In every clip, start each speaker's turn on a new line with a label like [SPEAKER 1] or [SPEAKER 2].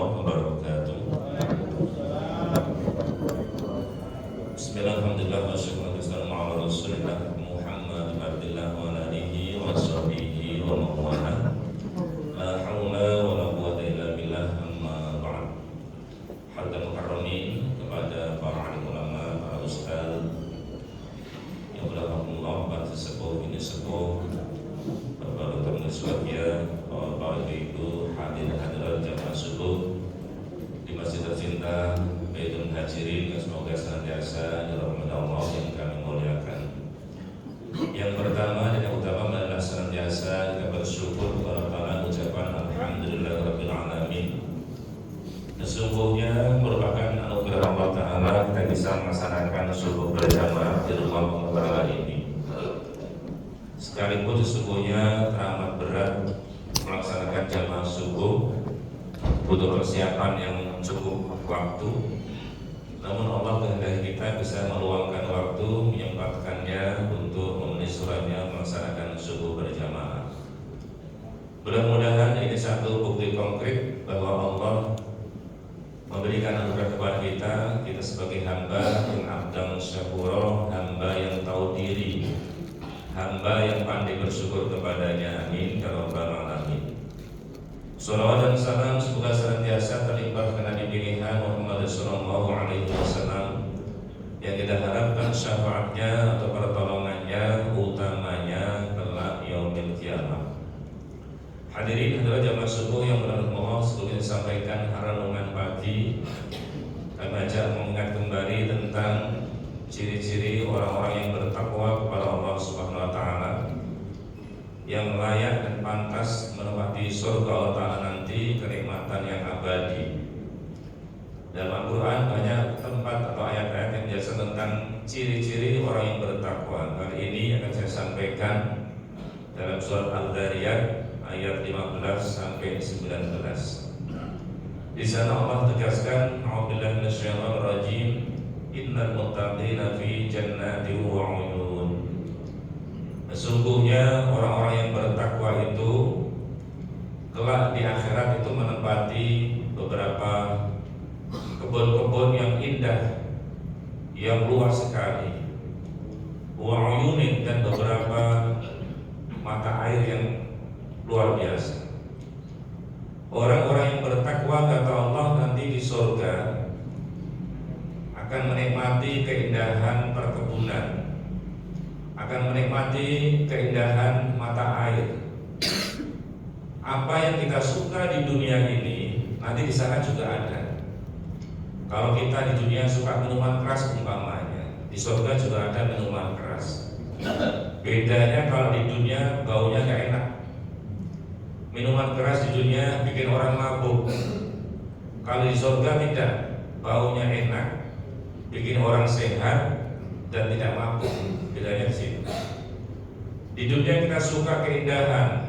[SPEAKER 1] wabarakatuh. Bismillahirrahmanirrahim. Wassalamualaikum warahmatullahi wabarakatuh. Muhammad bin Abdillah wa alihi wa sahbihi wa mawala. La haula wa la quwwata illa billah, amma ba'd. Hadirin mukarramin, kepada para alim ulama, para ustaz yang berahmatullah, para sesepuh ini sepuh, Bapak Dr. Niswabia, Bapak Ibu hadirin hadirat jamaah subuh di masjid tercinta Baitul Hajirin, semoga senantiasa dirahmati Allah yang kami muliakan. Yang pertama dan yang utama adalah senantiasa kita bersyukur kepada Allah, ucapan alhamdulillahirabbil alamin. Sesungguhnya merupakan anugerah Allah Ta'ala kita bisa melaksanakan subuh berjamaah di rumah Allah ini. Sekalipun sesungguhnya teramat berat melaksanakan jamaah subuh, butuh persiapan yang cukup waktu. Namun Allah kehendaki kita bisa meluangkan waktu, menyempatkannya untuk memenuhi suratnya melaksanakan subuh berjamaah. Mudah-mudahan ini satu bukti konkret bahwa Allah memberikan anugerah kepada kita sebagai hamba yang abdan syakura, hamba yang tahu diri, hamba yang pandai bersyukur kepadanya. Amin ya rabbal alamin. Salawat dan salam semoga senantiasa terlimpah ke Nabi pilihan Muhammad sallallahu alaihi wasallam yang kita harapkan syafaatnya atau pertolongannya utamanya kelak yaumil qiyamah. Hadirin hadirat jamaah subuh yang berahmatullah, sebelum disampaikan renungan pagi, kami ajak mengingat kembali tentang ciri-ciri orang-orang yang bertakwa kepada Allah Subhanahu wa taala, yang layak dan pantas menempati surga Allah Ta'ala nanti, kenikmatan yang abadi. Dalam Al-Quran banyak tempat atau ayat-ayat yang menjelaskan tentang ciri-ciri orang yang bertakwa. Kali ini akan saya sampaikan dalam surat Al-Dhariyat ayat 15 sampai 19. Di sana Allah tegaskan, a'udzubillahi minasyaitonir rajim, innal muttaqina fi jannatin wa 'uyun. Sesungguhnya orang-orang yang bertakwa itu kelak di akhirat itu menempati beberapa kebun-kebun yang indah, yang luas sekali, wa 'uyunin, dan beberapa mata air yang luar biasa. Orang-orang yang bertakwa, kata Allah, nanti di surga akan menikmati keindahan perkebunan, akan menikmati keindahan mata air. Apa yang kita suka di dunia ini nanti di sana juga ada. Kalau kita di dunia suka minuman keras umpamanya, di surga juga ada minuman keras. Bedanya kalau di dunia baunya gak enak. Minuman keras di dunia bikin orang mabuk. Kalau di surga tidak, baunya enak, bikin orang sehat dan tidak mabuk. Bedanya di situ. Di dunia kita suka keindahan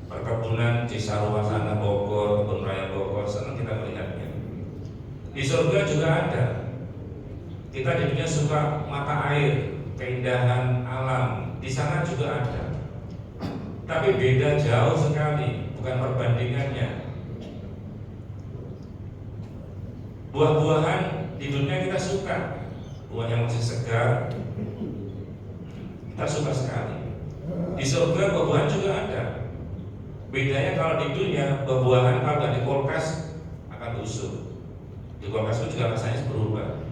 [SPEAKER 1] perkebunan Cisarua sana, Bogor, Kebun Raya Bogor, senang kita melihatnya. Di surga juga ada. Kita di dunia suka mata air, keindahan alam, di sana juga ada. Tapi beda jauh sekali, bukan perbandingannya. Buah-buahan di dunia kita suka, buah yang masih segar, kita suka sekali. Di surga buah-buahan juga ada. Bedanya kalau di dunia buah-buahan kalau nggak di kulkas akan busuk. Di kulkas itu juga rasanya berubah.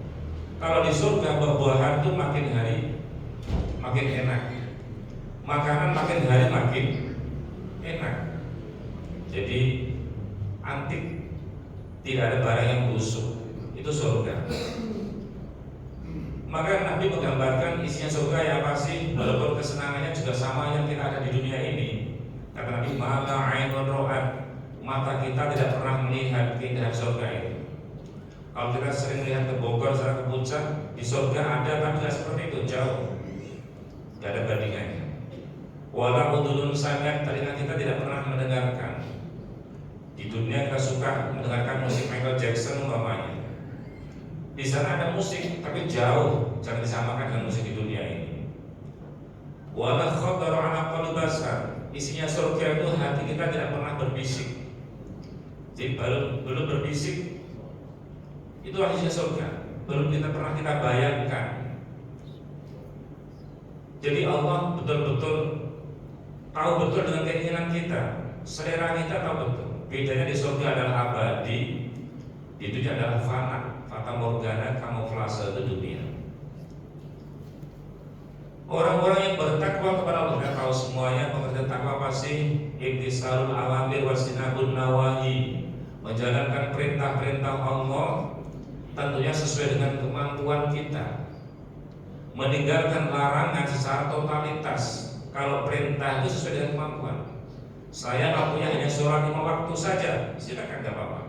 [SPEAKER 1] Kalau di surga buah-buahan itu makin hari makin enak. Makanan makin hari makin enak. Jadi antik, tidak ada barang yang busuk. Itu surga. Maka Nabi menggambarkan isinya surga yang pasti, walaupun kesenangannya juga sama yang kita ada di dunia ini. Kata Nabi, mala ainun ra'at, mata kita tidak pernah melihat keindahan surga itu. Kalau kita sering lihat ke Bogor, secara ke Puncak, di surga ada, tapi tidak seperti itu, jauh, tidak ada bandingannya. Walau udhunun sangat, telinga kita tidak pernah mendengarkan. Di dunia kita suka mendengarkan musik Michael Jackson umpamanya. Di sana ada musik, tapi jauh, jangan disamakan dengan musik di dunia ini. Wala khatara ala qalbi basar, isinya surga itu hati kita tidak pernah berbisik. Jadi belum berbisik, itu artinya surga. Belum pernah kita bayangkan. Jadi Allah betul-betul tahu betul dengan keinginan kita, selera kita tahu betul. Bedanya di surga adalah abadi, di dunia adalah fana, fata morgana, kamuflase itu dunia. Orang-orang yang bertakwa kepada Allah, kita tahu semuanya pengertian takwa pasti imtisarul awamir wastinabun nawahi, menjalankan perintah-perintah Allah tentunya sesuai dengan kemampuan kita, meninggalkan larangan secara totalitas. Kalau perintah itu sesuai dengan kemampuan. Saya mampunya hanya sholat 5 waktu saja, silakan, nggak apa-apa.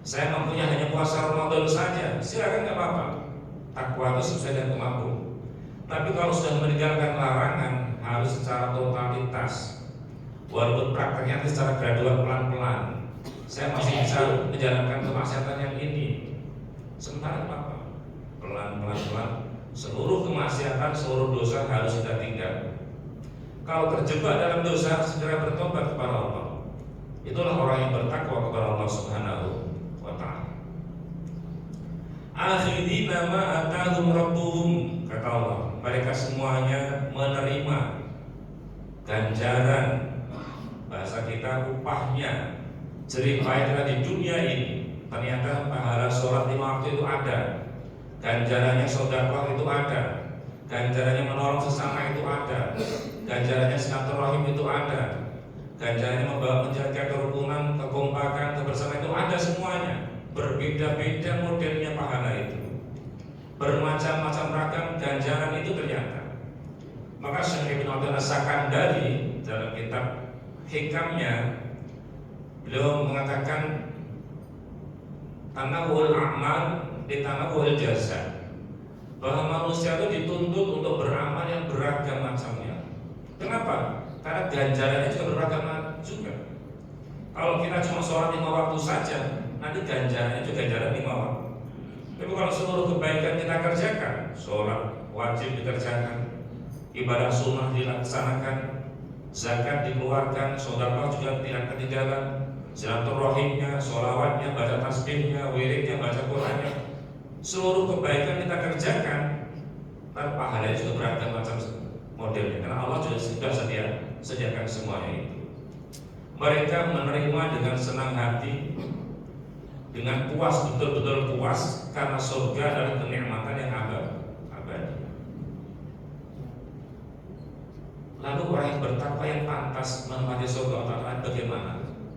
[SPEAKER 1] Saya mampunya hanya puasa Ramadan saja, silakan, nggak apa-apa. Takwa itu sesuai dengan kemampuan. Tapi kalau sudah meninggalkan larangan harus secara totalitas. Walaupun prakteknya secara gradual pelan-pelan, saya masih bisa menjalankan kemaksiatan yang ini. Sementara apa? Pelan-pelan, seluruh kemaksiatan, seluruh dosa harus kita tinggal. Kalau terjebak dalam dosa, segera bertobat kepada Allah. Itulah orang yang bertakwa kepada Allah Subhanahu wa ta'ala. Akhirina ma atahum rabbuhum, kata Allah, mereka semuanya menerima ganjaran, bahasa kita upahnya, jerih payahnya di dunia ini. Ternyata pahala sholat 5 waktu itu ada, ganjarannya sedekah itu ada, ganjarannya menolong sesama itu ada, ganjarannya silaturahim itu ada, ganjarannya menjaga kerukunan, kekompakan, kebersamaan itu ada semuanya. Berbeda-beda modelnya pahala itu, bermacam-macam ragam ganjaran itu ternyata. Maka Syekh Ibnu Abdul As-Sakandari dalam kitab hikamnya, beliau mengatakan tanawul a'mal di tanawul jasa, bahwa manusia itu dituntut untuk beramal yang beragam macamnya. Kenapa? Karena ganjarannya juga beragam juga. Kalau kita cuma sholat 5 waktu saja, nanti ganjarannya juga ganjaran 5 waktu. Tapi kalau seluruh kebaikan kita kerjakan, sholat wajib dikerjakan, ibadah sunnah dilaksanakan, zakat dikeluarkan, sedekah juga tidak ketinggalan, silaturahimnya, sholawatnya, baca tasbihnya, wiridnya, baca Qur'annya, seluruh kebaikan kita kerjakan, dan pahalanya juga beragam macam modelnya. Karena Allah juga sudah sediakan semuanya itu. Mereka menerima dengan senang hati, dengan puas, betul-betul puas, karena surga adalah kenikmatan yang abadi. Lalu orang yang bertakwa yang pantas menikmati surga Allah bagaimana?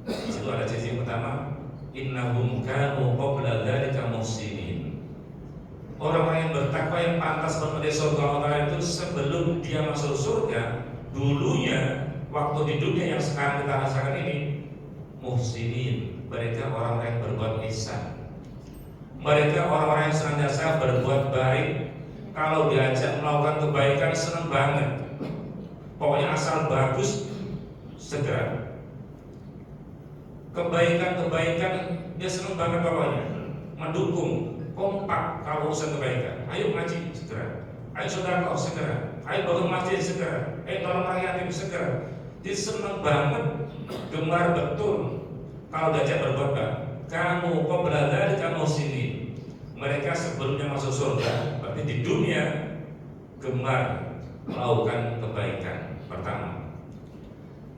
[SPEAKER 1] Di situ ada sisi yang pertama, innahum kanu qabla dzalika muhsinin. Orang-orang yang bertakwa yang pantas menikmati surga Allah itu sebelum dia masuk surga, dulunya waktu di dunia yang sekarang kita rasakan ini, muhsinin, mereka orang-orang yang berbuat ihsan. Mereka orang-orang yang senantiasa berbuat baik. Kalau diajak melakukan kebaikan senang banget. Pokoknya asal bagus segera. Kebaikan-kebaikan dia senang banget pokoknya. Mendukung, kompak kalau urusan kebaikan. Ayo ngaji segera. Ayo sedekah segera. Ayo bangun masjid segera. Ayo tolong orang yatim segera. Dia senang banget, gemar betul kalau diajak berbuat baik. Kamu kok berada di kamu sini. Mereka sebelumnya masuk surga, berarti di dunia gemar melakukan kebaikan. Pertama.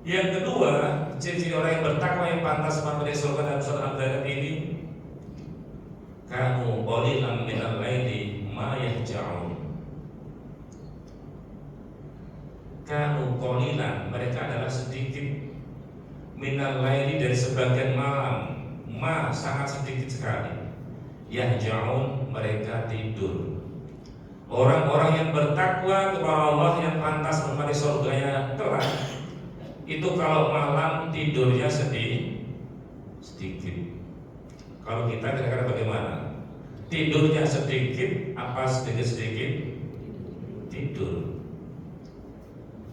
[SPEAKER 1] Yang kedua, ciri orang yang bertakwa yang pantas masuk surga dalam surat Al-Dzariyat ini, kamu qalilan minal laili ma yahja'un. Kamu qalilan, mereka adalah sedikit, minal laili dari sebagian malam, ma sangat sedikit sekali, yahja'un mereka tidur. Orang-orang yang bertakwa kepada Allah yang pantas menikmati surganya kelak, itu kalau malam tidurnya sedikit. Kalau kita kira-kira bagaimana? Tidurnya sedikit, apa sedikit tidur.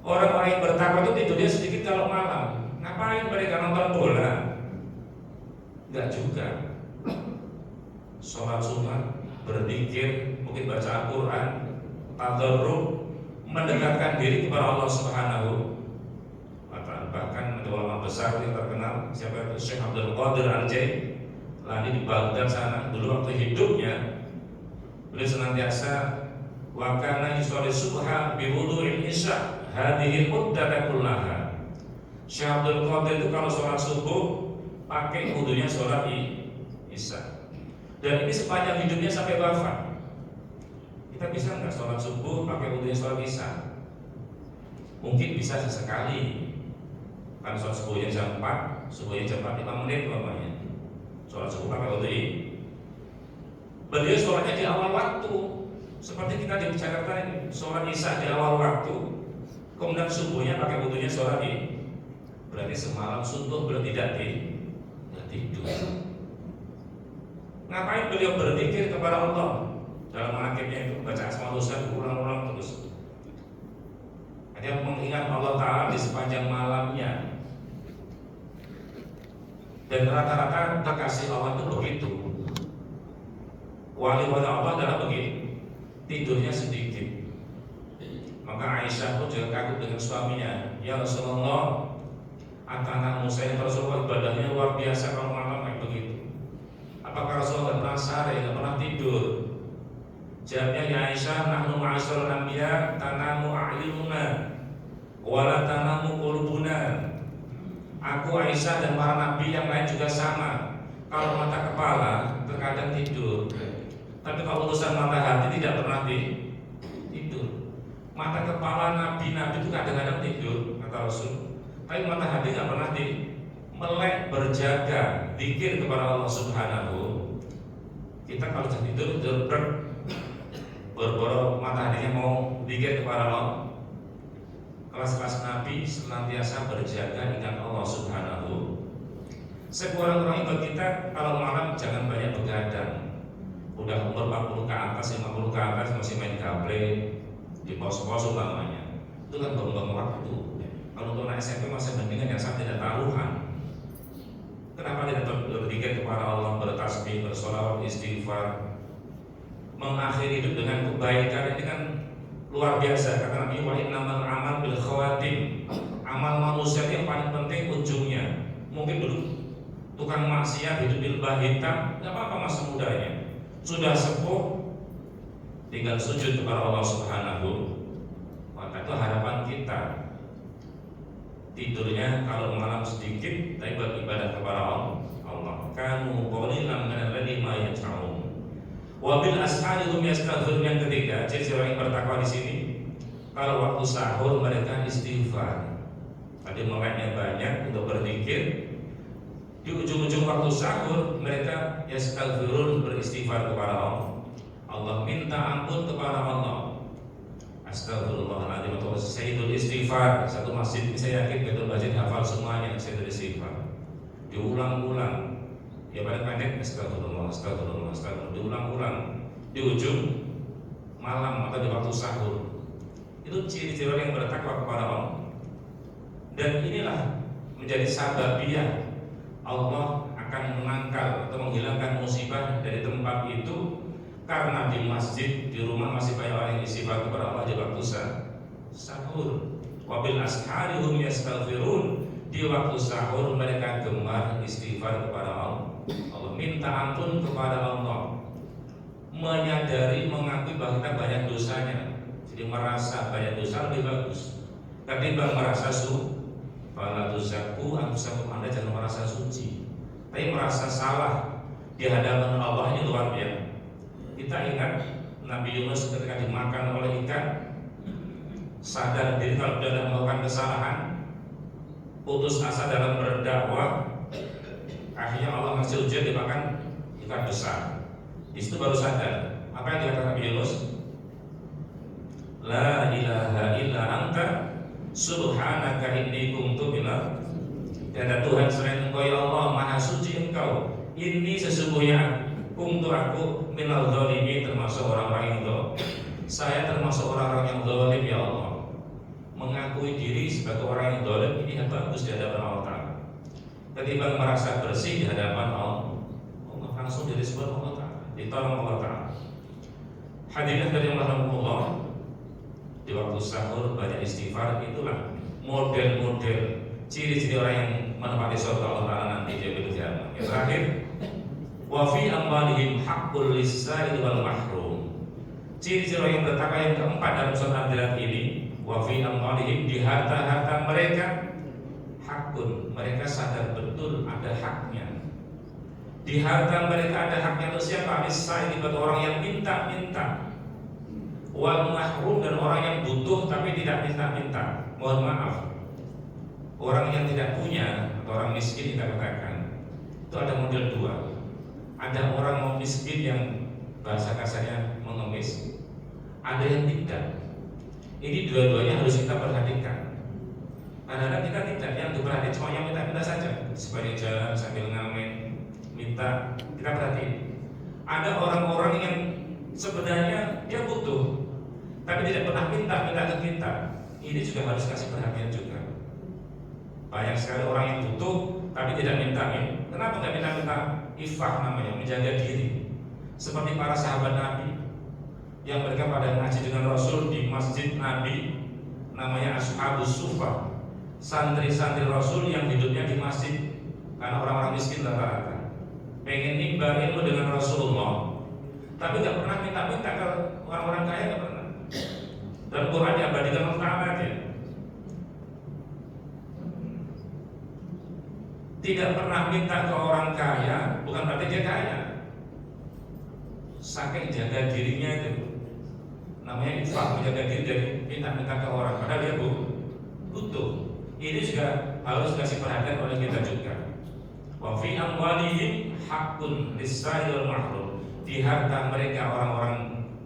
[SPEAKER 1] Orang-orang yang bertakwa itu tidurnya sedikit kalau malam. Ngapain mereka nonton bola? Enggak juga. Sholat sunat, berzikir, mungkin baca Al-Quran, tadarruk, mendekatkan diri kepada Allah Subhanahu wa ta'ala. Bahkan ulama besar yang terkenal, siapa itu? Syekh Abdul Qadir Al-Jailani di Baghdad sana. Dulu waktu hidupnya beliau senantiasa wa kana yusalli subha bi wudu'il isya hadhihi muddata kullaha. Syekh Abdul Qadir itu kalau sholat subuh pakai wudunya sholat isya. Dan ini sepanjang hidupnya sampai wafat. Kita bisa nggak sholat subuh pakai wudunya sholat isya? Mungkin bisa sesekali. Kan sholat subuhnya jam 4, subuhnya jam 4 5 menit umpamanya. Sholat subuh pakai wudu. Beliau sholatnya di awal waktu. Seperti kita di Jakarta ini, sholat isya di awal waktu. Kemudian subuhnya pakai wudunya sholat berarti semalam suntuk beliau tidak tidur. Ngapain beliau berzikir kepada Allah? Dalam manakibnya itu baca Asmaul Husna ulang-ulang terus. Dia mengingat Allah Ta'ala di sepanjang malamnya. Dan rata-rata kekasih Allah itu begitu. Wali-wali Allah adalah begitu, tidurnya sedikit. Maka Aisyah pun juga kagum dengan suaminya. Ya Rasulullah, anak Musa yang Rasulullah ibadahnya luar biasa kalau malam kayak begitu. Apakah Rasulullah pernah sehari, tidak pernah tidur? Jawabnya, ya Aisyah, nahnu ma'asyarul anbiya tanamu a'yununa wala tanamu qulubuna. Aku, Aisyah, dan para nabi yang lain juga sama. Kalau mata kepala terkadang tidur, tapi kalau urusan mata hati tidak pernah tidur. Mata kepala nabi-nabi itu kadang-kadang tidur, kata Rasul, tapi mata hati tidak pernah melek, berjaga, zikir kepada Allah Subhanahu. Kita kalau sudah tidur berboro mata hatinya mau zikir kepada Allah. Kelas-kelas Nabi senantiasa berjaga ingat Allah Subhanahu. Sekurang-kurangnya buat kita kalau malam jangan banyak begadang. Udah umur 40 ke atas, 50 ke atas masih main gaple di pos-pos umpamanya. Itu kan buang-buang waktu. Kalau untuk anak SMP masih mendingan yang saat tidak taruhan. Kenapa tidak berzikir kepada Allah, bertasbih, bersolawat, istighfar, mengakhiri hidup dengan kebaikan? Ini kan luar biasa. Kata Nabi, wa innamal amal bil khawatim. Amal manusia yang paling penting ujungnya. Mungkin dulu tukang maksiat hidup di lubang hitam, tidak apa-apa masa mudanya. Sudah sepuh, tinggal sujud kepada Allah Subhanahu. Maka itu harapan kita. Tidurnya kalau malam sedikit, tapi buat ibadah kepada Allah. Kanu qalilan min al-laili ma yaj'un. Wabil ashari hum yastaghfirun. Yang ketiga, ciri orang yang bertakwa di sini, kalau waktu sahur mereka istighfar. Tadi meleknya banyak untuk berzikir. Di ujung-ujung waktu sahur mereka yastaghfirun, beristighfar kepada Allah. Allah minta ampun kepada Allah. Astagfirullahaladzim atau Sayyidul Istighfar. Satu masjid ini saya yakin betul masjid hafal semuanya Sayyidul Istighfar. Diulang-ulang. Ya paling pendek astagfirullah, astagfirullah, astagfirullah. Diulang-ulang di ujung malam atau di waktu sahur. Itu ciri-ciri orang yang bertakwa kepada Allah. Dan inilah menjadi sababiah Allah akan menangkal atau menghilangkan musibah dari tempat itu. Karena di masjid, di rumah masih banyak orang yang istighfar kepada Allah di waktu sahur. Wabil ashari hum yastaghfirun. Di waktu sahur mereka gemar istighfar kepada Allah. Allah minta ampun kepada Allah. Menyadari, mengakui bahwa kita banyak dosanya. Jadi merasa banyak dosa lebih bagus ketimbang merasa fala tuzakku anfusakum. Anda jangan merasa suci, tapi merasa salah di hadapan Allah. Ini luar biasa. Kita ingat Nabi Yunus ketika dimakan oleh ikan, sadar diri kalau sudah melakukan kesalahan, putus asa dalam berdakwah, akhirnya Allah ngasih ujian dimakan ikan besar. Di situ baru sadar. Apa yang dikatakan Nabi Yunus? La ilaha illa anta subhanaka inni kuntu minal. Tiada Tuhan selain Engkau ya Allah, Maha Suci Engkau. Ini sesungguhnya kuntu aku minal dzalimin, termasuk orang-orang yang zalim. Saya termasuk orang-orang yang zalim ya Allah. Mengakui diri sebagai orang yang zalim ini yang bagus di hadapan Allah Ta'ala. Ketimbang merasa bersih di hadapan Allah, langsung disebut Allah Ta'ala, ditolong Allah Ta'ala. Hadirin dari Allah, di waktu sahur banyak istighfar. Itulah model-model ciri-ciri orang yang menempati surga Allah Ta'ala nanti di yaumil qiyamah. Yang terakhir, wa fi amwalihim haqqul lis-sa'il wal mahrum. Ciri-ciri orang yang bertakwa yang keempat dalam surat Al-Dirat ini, wa fi amwalihim, di harta-harta mereka hakun, mereka sadar betul ada haknya. Di harta mereka ada haknya untuk siapa? Lis-sa'il, buat orang yang minta-minta, wal mahrum, dan orang yang butuh tapi tidak minta-minta. Mohon maaf, orang yang tidak punya atau orang miskin kita katakan itu ada model dua. Ada orang mau miskin yang bahasa kasarnya mengemis, ada yang tidak. Ini dua-duanya harus kita perhatikan. Kadang-kadang kita tidak, yang diperhatikan cuma yang minta-minta saja, sepanjang jalan sambil ngamen minta, kita perhatiin. Ada orang-orang yang sebenarnya dia butuh tapi tidak pernah minta ke kita. Ini juga harus kasih perhatian juga. Banyak sekali orang yang butuh tapi tidak minta. Kenapa tidak minta? Ifah namanya, menjaga diri. Seperti para sahabat Nabi yang mereka pada ngaji dengan Rasul di masjid Nabi, namanya Ashabus Suffah, santri-santri Rasul yang hidupnya di masjid karena orang-orang miskin rata-rata. Pengen nimba ilmu dengan Rasulullah, tapi tidak pernah minta-minta ke orang-orang kaya, tidak pernah. Dan Quran diabadikan Allah Ta'ala aja. Tidak pernah minta ke orang kaya, bukan berarti dia kaya. Saking jaga dirinya itu, namanya infak, menjaga diri dari minta-minta ke orang, padahal dia butuh. Ini juga harus kasih perhatian oleh kita juga. Wa fi amwalihim haqqun lis-sa'il wal mahrum. Di harta mereka orang-orang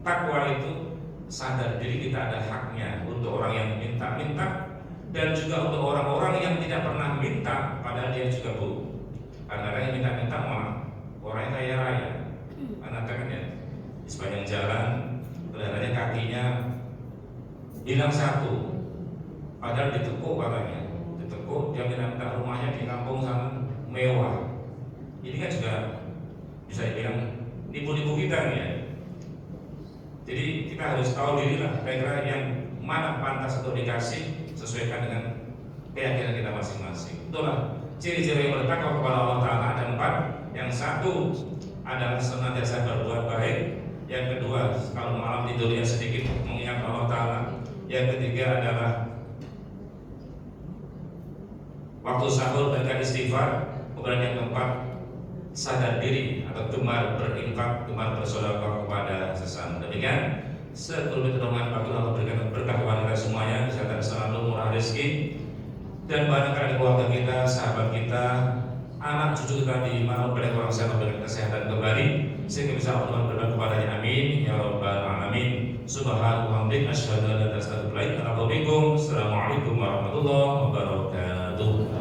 [SPEAKER 1] takwa itu sadar diri kita ada haknya untuk orang yang minta-minta, dan juga untuk orang-orang yang tidak pernah minta padahal dia juga butuh. Karena yang minta-minta malah orang yang kaya raya. Karena kan ya, di sepanjang jalan kelihatannya kakinya hilang satu, padahal ditekuk katanya. Ditekuk, dia minta rumahnya di kampung sana mewah. Ini kan juga bisa dibilang nipu-nipu kita nih ya. Jadi kita harus tahu diri lah, kira-kira yang mana pantas untuk dikasih, sesuaikan dengan keyakinan kita masing-masing. Itulah ciri-ciri yang bertakwa kepada Allah Ta'ala. Ada 4. Yang satu adalah senantiasa berbuat baik. Yang kedua, kalau malam tidurnya sedikit mengingat Allah Ta'ala. Yang ketiga adalah waktu sahur dan istighfar. Kemudian yang keempat, sadar diri atau gemar berinfak, gemar bersedekah kepada sesama. Demikian sekelumit renungan pagi. Allah berikan berkah kepada kita semuanya, kesehatan selalu, murah rezeki, dan barangkali keluarga kita, sahabat kita, anak cucu kita di mana banyak orang sehat memberikan kesehatan kembali sehingga bisa Allah berkah kepadanya. Amin ya rabbal alamin. Subhanallah, asyhadu an la ilaha illa anta, astaghfiruka wa atubu ilaik. Assalamualaikum warahmatullahi wabarakatuh.